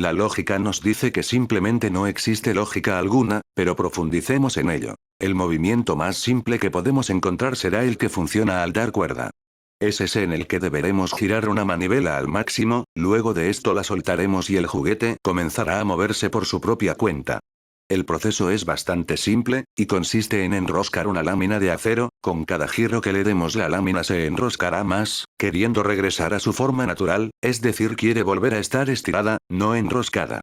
La lógica nos dice que simplemente no existe lógica alguna, pero profundicemos en ello. El movimiento más simple que podemos encontrar será el que funciona al dar cuerda. Es ese en el que deberemos girar una manivela al máximo, luego de esto la soltaremos y el juguete comenzará a moverse por su propia cuenta. El proceso es bastante simple, y consiste en enroscar una lámina de acero, con cada giro que le demos la lámina se enroscará más, queriendo regresar a su forma natural, es decir quiere volver a estar estirada, no enroscada.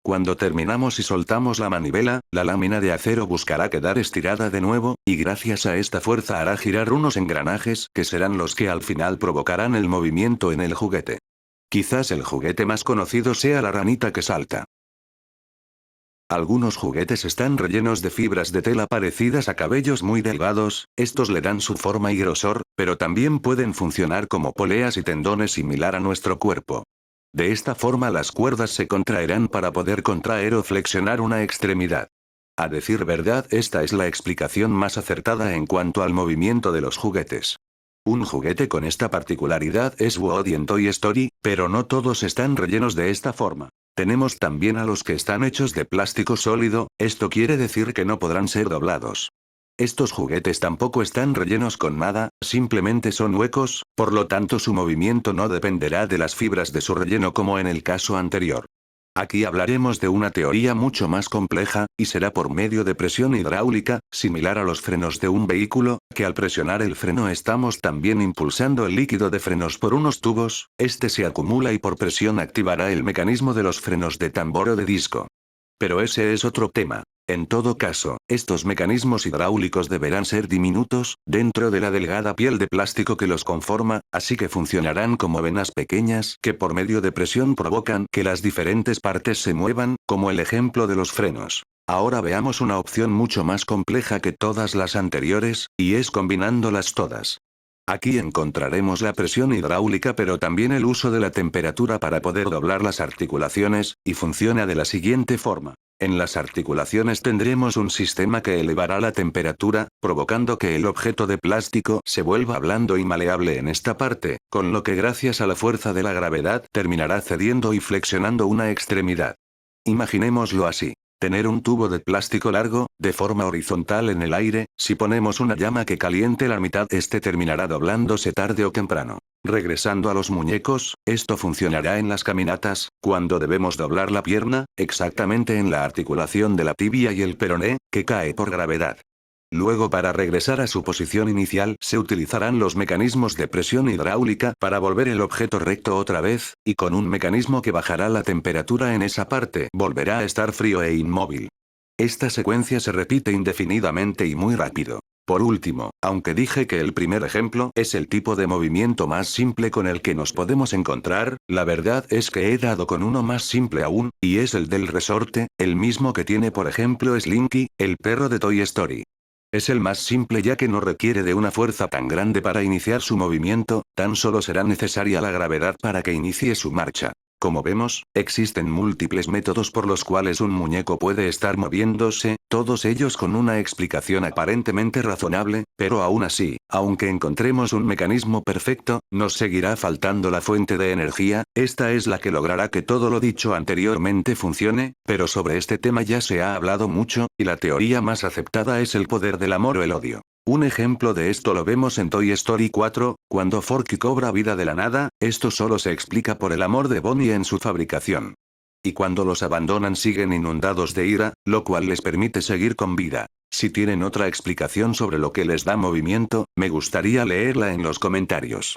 Cuando terminamos y soltamos la manivela, la lámina de acero buscará quedar estirada de nuevo, y gracias a esta fuerza hará girar unos engranajes que serán los que al final provocarán el movimiento en el juguete. Quizás el juguete más conocido sea la ranita que salta. Algunos juguetes están rellenos de fibras de tela parecidas a cabellos muy delgados, estos le dan su forma y grosor, pero también pueden funcionar como poleas y tendones similar a nuestro cuerpo. De esta forma las cuerdas se contraerán para poder contraer o flexionar una extremidad. A decir verdad, esta es la explicación más acertada en cuanto al movimiento de los juguetes. Un juguete con esta particularidad es Woody en Toy Story, pero no todos están rellenos de esta forma. Tenemos también a los que están hechos de plástico sólido, esto quiere decir que no podrán ser doblados. Estos juguetes tampoco están rellenos con nada, simplemente son huecos, por lo tanto su movimiento no dependerá de las fibras de su relleno como en el caso anterior. Aquí hablaremos de una teoría mucho más compleja, y será por medio de presión hidráulica, similar a los frenos de un vehículo, que al presionar el freno estamos también impulsando el líquido de frenos por unos tubos, este se acumula y por presión activará el mecanismo de los frenos de tambor o de disco. Pero ese es otro tema. En todo caso, estos mecanismos hidráulicos deberán ser diminutos, dentro de la delgada piel de plástico que los conforma, así que funcionarán como venas pequeñas que por medio de presión provocan que las diferentes partes se muevan, como el ejemplo de los frenos. Ahora veamos una opción mucho más compleja que todas las anteriores, y es combinándolas todas. Aquí encontraremos la presión hidráulica pero también el uso de la temperatura para poder doblar las articulaciones, y funciona de la siguiente forma. En las articulaciones tendremos un sistema que elevará la temperatura, provocando que el objeto de plástico se vuelva blando y maleable en esta parte, con lo que gracias a la fuerza de la gravedad terminará cediendo y flexionando una extremidad. Imaginémoslo así. Tener un tubo de plástico largo, de forma horizontal en el aire, si ponemos una llama que caliente la mitad este terminará doblándose tarde o temprano. Regresando a los muñecos, esto funcionará en las caminatas, cuando debemos doblar la pierna, exactamente en la articulación de la tibia y el peroné, que cae por gravedad. Luego para regresar a su posición inicial se utilizarán los mecanismos de presión hidráulica para volver el objeto recto otra vez, y con un mecanismo que bajará la temperatura en esa parte volverá a estar frío e inmóvil. Esta secuencia se repite indefinidamente y muy rápido. Por último, aunque dije que el primer ejemplo es el tipo de movimiento más simple con el que nos podemos encontrar, la verdad es que he dado con uno más simple aún, y es el del resorte, el mismo que tiene por ejemplo Slinky, el perro de Toy Story. Es el más simple ya que no requiere de una fuerza tan grande para iniciar su movimiento, tan solo será necesaria la gravedad para que inicie su marcha. Como vemos, existen múltiples métodos por los cuales un muñeco puede estar moviéndose, todos ellos con una explicación aparentemente razonable, pero aún así, aunque encontremos un mecanismo perfecto, nos seguirá faltando la fuente de energía, esta es la que logrará que todo lo dicho anteriormente funcione, pero sobre este tema ya se ha hablado mucho, y la teoría más aceptada es el poder del amor o el odio. Un ejemplo de esto lo vemos en Toy Story 4, cuando Forky cobra vida de la nada, esto solo se explica por el amor de Bonnie en su fabricación. Y cuando los abandonan siguen inundados de ira, lo cual les permite seguir con vida. Si tienen otra explicación sobre lo que les da movimiento, me gustaría leerla en los comentarios.